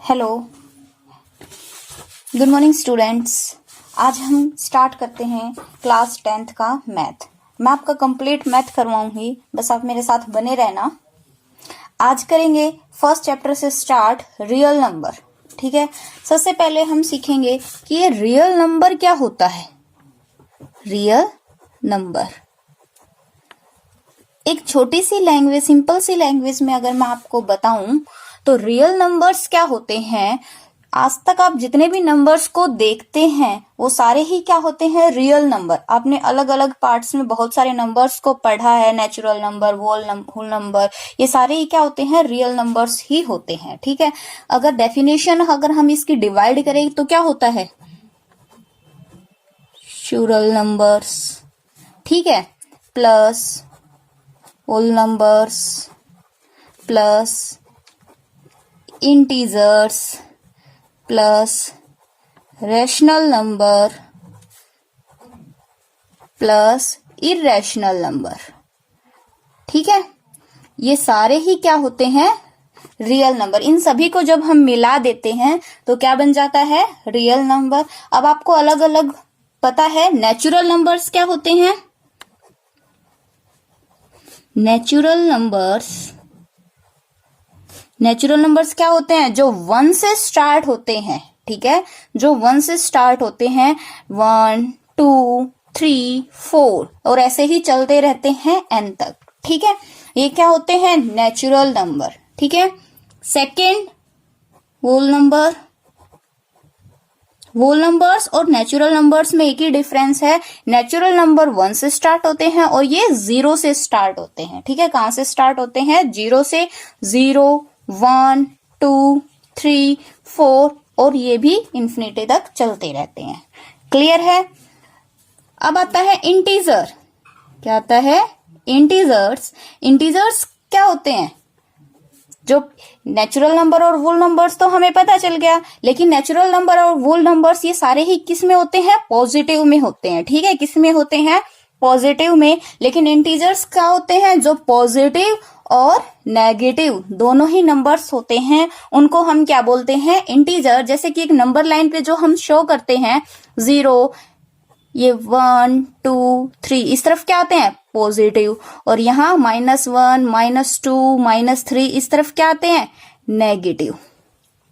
Hello, good morning students. आज हम start करते हैं क्लास 10th का मैथ। मैं आपका कंप्लीट मैथ करवाऊंगी, बस आप मेरे साथ बने रहना। आज करेंगे फर्स्ट चैप्टर से स्टार्ट रियल नंबर। ठीक है, सबसे पहले हम सीखेंगे कि ये रियल नंबर क्या होता है। रियल नंबर एक छोटी सी लैंग्वेज, सिंपल सी लैंग्वेज में अगर मैं आपको बताऊं तो रियल नंबर्स क्या होते हैं। आज तक आप जितने भी नंबर्स को देखते हैं वो सारे ही क्या होते हैं, रियल नंबर। आपने अलग अलग पार्ट्स में बहुत सारे नंबर्स को पढ़ा है, नेचुरल नंबर, होल नंबर, ये सारे ही क्या होते हैं, रियल नंबर्स ही होते हैं। ठीक है, अगर डेफिनेशन अगर हम इसकी डिवाइड करें तो क्या होता है, नेचुरल नंबर्स, ठीक है, plus whole numbers plus integers plus rational number plus irrational number. ठीक है, ये सारे ही क्या होते हैं, रियल नंबर। इन सभी को जब हम मिला देते हैं तो क्या बन जाता है, रियल नंबर। अब आपको अलग अलग पता है नेचुरल नंबर्स क्या होते हैं। नेचुरल नंबर्स क्या होते हैं, जो 1 से स्टार्ट होते हैं। ठीक है, जो 1 से स्टार्ट होते हैं, 1 2 3 4 और ऐसे ही चलते रहते हैं n तक। ठीक है, ये क्या होते हैं, नेचुरल नंबर। ठीक है, सेकेंड होल नंबर्स और नेचुरल नंबर्स में एक ही डिफरेंस है। नेचुरल नंबर 1 से स्टार्ट होते हैं और ये 0 से स्टार्ट होते हैं। ठीक है, कहां से स्टार्ट होते हैं, 0 से। 0 1 2 3 4 और ये भी इन्फिनिटी तक चलते रहते हैं। क्लियर है। अब आता है इंटीजर। क्या आता है, इंटीजर्स क्या होते हैं, जो नेचुरल नंबर और होल नंबर्स तो हमें पता चल गया, लेकिन नेचुरल नंबर और होल नंबर्स ये सारे ही किस में होते हैं, पॉजिटिव में होते हैं। ठीक है, किस में होते हैं, पॉजिटिव में। लेकिन इंटीजर्स क्या होते हैं, जो पॉजिटिव और नेगेटिव दोनों ही नंबर्स होते हैं, उनको हम क्या बोलते हैं, इंटीजर। जैसे कि एक नंबर लाइन पे जो हम शो करते हैं 0, ये 1 2 3, इस तरफ क्या आते हैं, पॉजिटिव, और यहाँ -1 -2 -3 इस तरफ क्या आते हैं, नेगेटिव।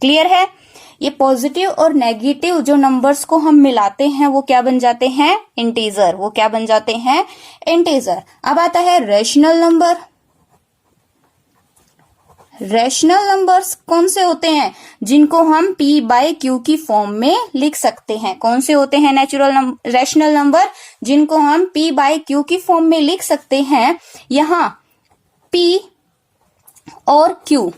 क्लियर है। ये पॉजिटिव और नेगेटिव जो नंबर्स को हम मिलाते हैं वो क्या बन जाते हैं, इंटीजर। वो क्या बन जाते हैं, इंटीजर। अब आता है रैशनल नंबर। रैशनल नंबर्स कौन से होते हैं, जिनको हम p/q की फॉर्म में लिख सकते हैं। कौन से होते हैं रैशनल नंबर, जिनको हम p/q की फॉर्म में लिख सकते हैं। यहाँ p और q,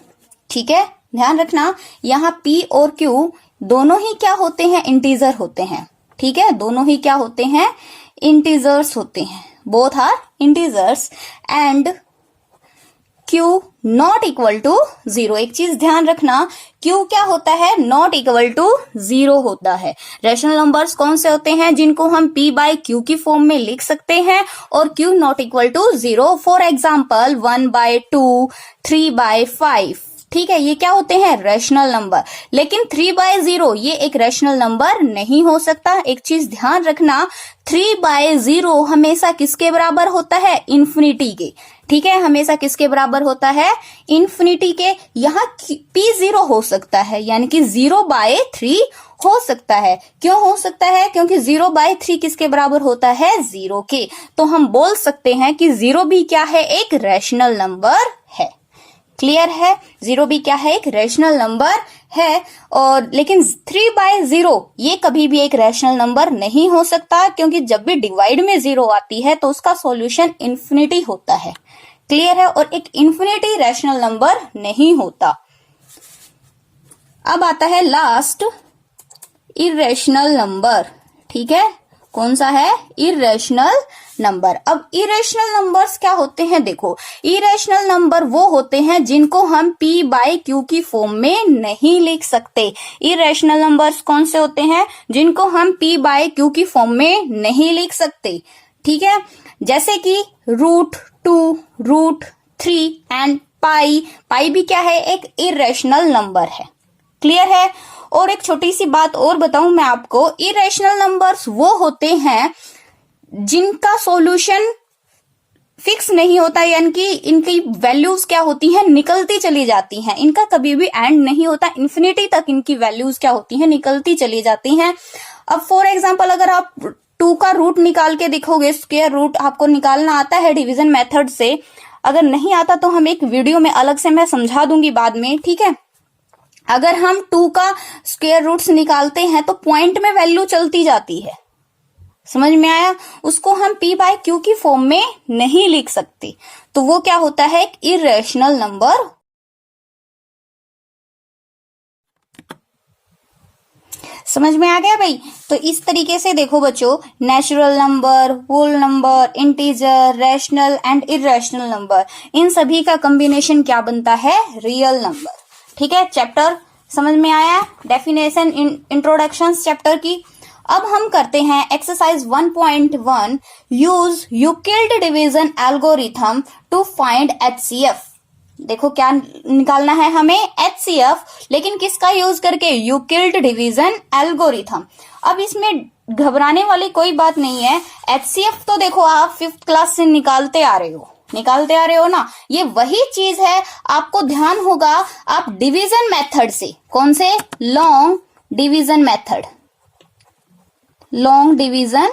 ठीक है, ध्यान रखना, यहाँ p और q दोनों ही क्या होते हैं, इंटीजर होते हैं। ठीक है, दोनों ही क्या होते हैं, इंटीजर्स होते हैं। Both are integers and Q not equal to 0। एक चीज ध्यान रखना, Q क्या होता है, नॉट इक्वल टू 0 होता है। रैशनल नंबर्स कौन से होते हैं, जिनको हम p/q की फॉर्म में लिख सकते हैं और Q not equal to 0। For example 1/2 3/5। ठीक है, ये क्या होते हैं, रैशनल नंबर। लेकिन 3/0 ये एक रैशनल नंबर नहीं हो सकता। एक चीज ध्यान रखना, 3/0 हमेशा किसके बराबर होता है, इन्फिनिटी के। ठीक है, हमेशा किसके बराबर होता है, इन्फिनिटी के। यहाँ p0 हो सकता है, यानी कि 0/3 हो सकता है। क्यों हो सकता है, क्योंकि 0/3 किसके बराबर होता है, 0 के। तो हम बोल सकते हैं कि 0 भी क्या है, एक रैशनल नंबर है। क्लियर है, 0 भी क्या है, एक रैशनल नंबर है। और लेकिन 3/0 ये कभी भी एक रैशनल नंबर नहीं हो सकता, क्योंकि जब भी डिवाइड में 0 आती है तो उसका सॉल्यूशन इन्फिनिटी होता है। क्लियर है, और एक इन्फिनिटी रैशनल नंबर नहीं होता। अब आता है लास्ट, इरैशनल नंबर। ठीक है, कौन सा है, इरैशनल नंबर। अब इरेशनल नंबर्स क्या होते हैं, देखो, इरेशनल नंबर वो होते हैं जिनको हम p/q की फॉर्म में नहीं लिख सकते। इरेशनल नंबर्स कौन से होते हैं, जिनको हम p/q की फॉर्म में नहीं लिख सकते। ठीक है, जैसे कि √2, √3 एंड पाई भी क्या है, एक इरेशनल नंबर है। क्लियर है। और एक छोटी सी बात और बताऊं मैं आपको, इरेशनल नंबर्स वो होते हैं जिनका सॉल्यूशन फिक्स नहीं होता, यानी कि इनकी वैल्यूज क्या होती हैं, निकलती चली जाती हैं, इनका कभी भी एंड नहीं होता, इन्फिनिटी तक इनकी वैल्यूज क्या होती हैं, निकलती चली जाती हैं। अब फॉर एग्जांपल अगर आप 2 का रूट निकाल के देखोगे, स्क्वायर रूट आपको निकालना आता है डिवीजन मेथड से, अगर नहीं आता तो हम एक वीडियो में अलग से मैं समझा दूंगी बाद में, ठीक है। अगर हम 2 का स्क्वायर रूट्स निकालते हैं तो पॉइंट में वैल्यू चलती जाती है, समझ में आया। उसको हम p बाय क्यू की फॉर्म में नहीं लिख सकते, तो वो क्या होता है, एक इरेशनल नंबर। समझ में आ गया भाई। तो इस तरीके से देखो बच्चों, natural number, whole number, integer, rational and irrational number, इन सभी का कॉम्बिनेशन क्या बनता है, रियल नंबर। ठीक है, चैप्टर समझ में आया, डेफिनेशन इंट्रोडक्शन चैप्टर की। अब हम करते हैं exercise 1.1, use Euclid division algorithm to find HCF। देखो क्या निकालना है हमें, HCF, लेकिन किसका यूज करके, यूक्लिड डिवीजन एल्गोरिथम। अब इसमें घबराने वाली कोई बात नहीं है, HCF तो देखो आप 5th क्लास से निकालते आ रहे हो ना, ये वही चीज है। आपको ध्यान होगा आप डिवीजन मेथड से, कौन से, लॉन्ग डिवीजन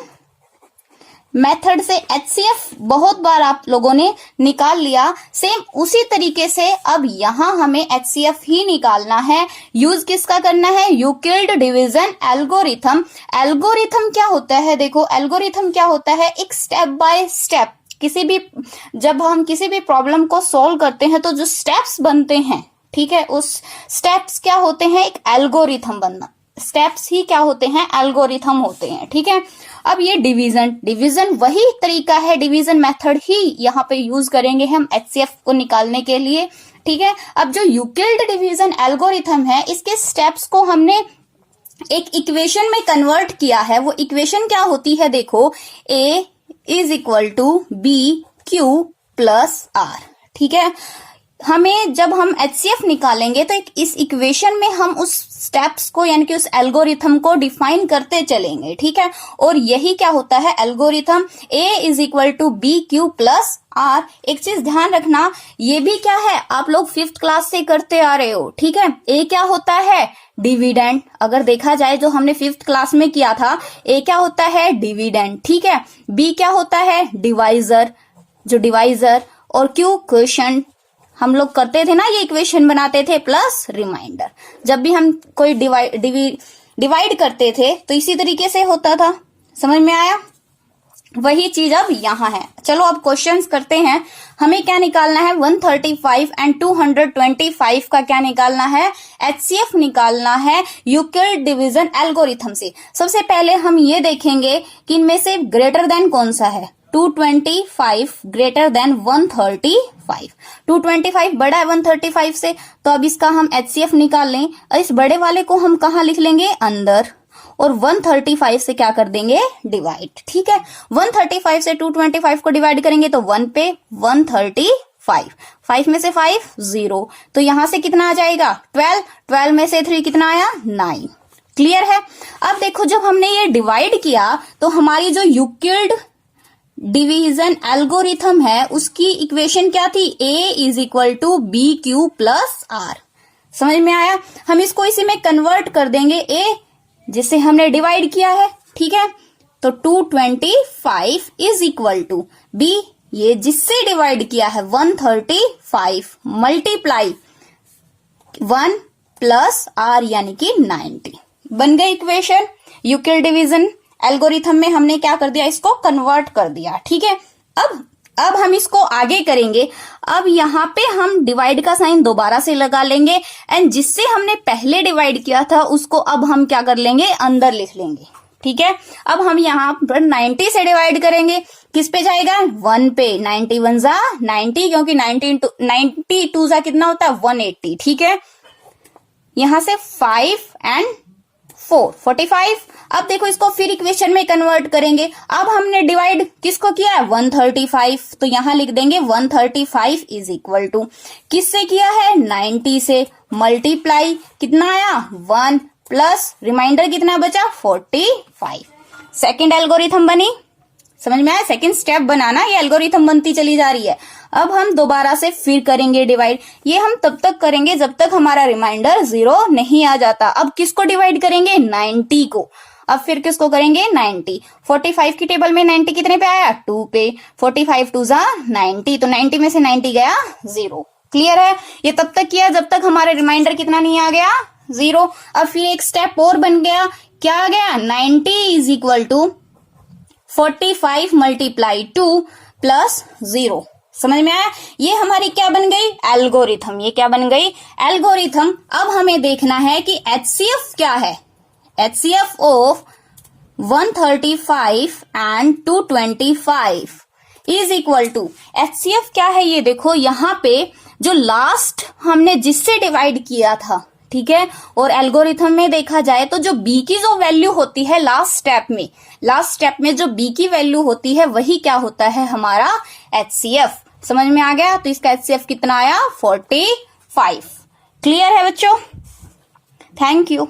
मेथड से HCF बहुत बार आप लोगों ने निकाल लिया। सेम उसी तरीके से अब यहां हमें HCF ही निकालना है। यूज किसका करना है, यूक्लिड डिवीजन एल्गोरिथम। एल्गोरिथम क्या होता है, देखो एल्गोरिथम क्या होता है, एक स्टेप बाय स्टेप, जब हम किसी भी प्रॉब्लम को सॉल्व करते हैं तो जो स्टेप्स बनते हैं, ठीक है, उस स्टेप्स क्या होते हैं, एक एल्गोरिथम बनना, स्टेप्स ही क्या होते हैं, एल्गोरिथम होते हैं। ठीक है, अब ये डिवीजन वही तरीका है, डिवीजन मेथड ही यहाँ पे यूज करेंगे हम HCF को निकालने के लिए। ठीक है, अब जो यूक्लिड डिवीजन एल्गोरिथम है, इसके स्टेप्स को हमने एक इक्वेशन में कन्वर्ट किया है। वो इक्वेशन क्या होती है, देखो, A is equal to BQ plus R। ठीक है, हमें जब हम HCF निकालेंगे तो इस इक्वेशन में हम उस स्टेप्स को, यानी कि उस एल्गोरिथम को डिफाइन करते चलेंगे। ठीक है, और यही क्या होता है, algorithm A is equal to BQ plus R। एक चीज ध्यान रखना, ये भी क्या है, आप लोग 5th क्लास से करते आ रहे हो। ठीक है, A क्या होता है, डिविडेंड। अगर देखा जाए जो हमने 5th क्लास में किया था, A क्या होता है, डिविडेंड। ठीक है, B क्या होता है, डिवाइजर, और Q क्वोशंट। हम लोग करते थे ना, ये इक्वेशन बनाते थे, प्लस रिमाइंडर। जब भी हम कोई डिवाइड करते थे तो इसी तरीके से होता था, समझ में आया। वही चीज अब यहाँ है। चलो अब क्वेश्चंस करते हैं। हमें क्या निकालना है, 135 एंड 225 का क्या निकालना है, HCF निकालना है यूक्लिड डिवीजन एल्गोरिथम से। सबसे पहले हम ये देखेंगे कि इनमें से ग्रेटर देन कौन सा है, 225 ग्रेटर देन 135। 225 बड़ा है 135 से, तो अब इसका हम HCF निकाल लें। इस बड़े वाले को हम कहाँ लिख लेंगे, अंदर, और 135 से क्या कर देंगे, डिवाइड। ठीक है, 135 से 225 को डिवाइड करेंगे तो 1 पे 135, 5 में से 5 0, तो यहां से कितना आ जाएगा, 12 में से 3 कितना आया, 9। क्लियर है। अब देखो जब हमने ये डिवाइड किया तो हमारी जो यूक्लिड डिवीजन एल्गोरिथम है उसकी इक्वेशन क्या थी, A is equal to BQ plus R। समझ में आया। हम इसको इसी में कन्वर्ट कर देंगे, A जिससे हमने डिवाइड किया है। ठीक है, तो 225 इज इक्वल टू B, ये जिससे डिवाइड किया है 135 मल्टीप्लाई 1 प्लस R यानी कि 90, बन गई इक्वेशन। यूक्लिड डिवीजन एल्गोरिथम में हमने क्या कर दिया, इसको कन्वर्ट कर दिया। ठीक है, अब हम इसको आगे करेंगे। अब यहाँ पे हम डिवाइड का साइन दोबारा से लगा लेंगे एंड जिससे हमने पहले डिवाइड किया था उसको अब हम क्या कर लेंगे, अंदर लिख लेंगे। ठीक है, अब हम यहाँ पर 90 से डिवाइड करेंगे, किस पे जाएगा, 1 पे। 91 जा 90, क्योंकि 92 जा कितना होता है, 180। ठीक है, यहां से 5 एंड 4 45। अब देखो इसको फिर इक्वेशन में कन्वर्ट करेंगे। अब हमने डिवाइड किसको किया है, 135, तो यहां लिख देंगे 135 इज इक्वल टू किससे किया है, 90 से। मल्टीप्लाई कितना आया 1 प्लस रिमाइंडर कितना बचा 45। सेकेंड एल्गोरिथम बनी, समझ में आया? सेकेंड स्टेप बनाना, ये एल्गोरिथम बनती चली जा रही है। अब हम दोबारा से फिर करेंगे डिवाइड। ये हम तब तक करेंगे जब तक हमारा रिमाइंडर 0 नहीं आ जाता। अब किसको डिवाइड करेंगे 90 को। अब फिर किसको करेंगे 90। 45 की टेबल में 90 कितने पे आया 2 पे। 45 2 जा 90, तो 90 में से 90 गया 0। क्लियर है? ये तब तक किया जब तक हमारे रिमाइंडर कितना नहीं आ गया 0। अब फिर एक स्टेप और बन गया, क्या आ गया 90 is equal to 45 multiply 2 plus 0। समझ में आया? ये हमारी क्या बन गई एल्गोरिथम। ये क्या बन गई एल्गोरिथम। अब हमें देखना है कि HCF क्या है। HCF of 135 and 225 is equal to, HCF क्या है ये देखो, यहां पे जो लास्ट हमने जिससे डिवाइड किया था, ठीक है, और एल्गोरिथम में देखा जाए तो जो B की जो वैल्यू होती है लास्ट स्टेप में जो B की वैल्यू होती है वही क्या होता है हमारा HCF। समझ में आ गया? तो इसका HCF कितना आया 45। क्लियर है बच्चों? Thank you.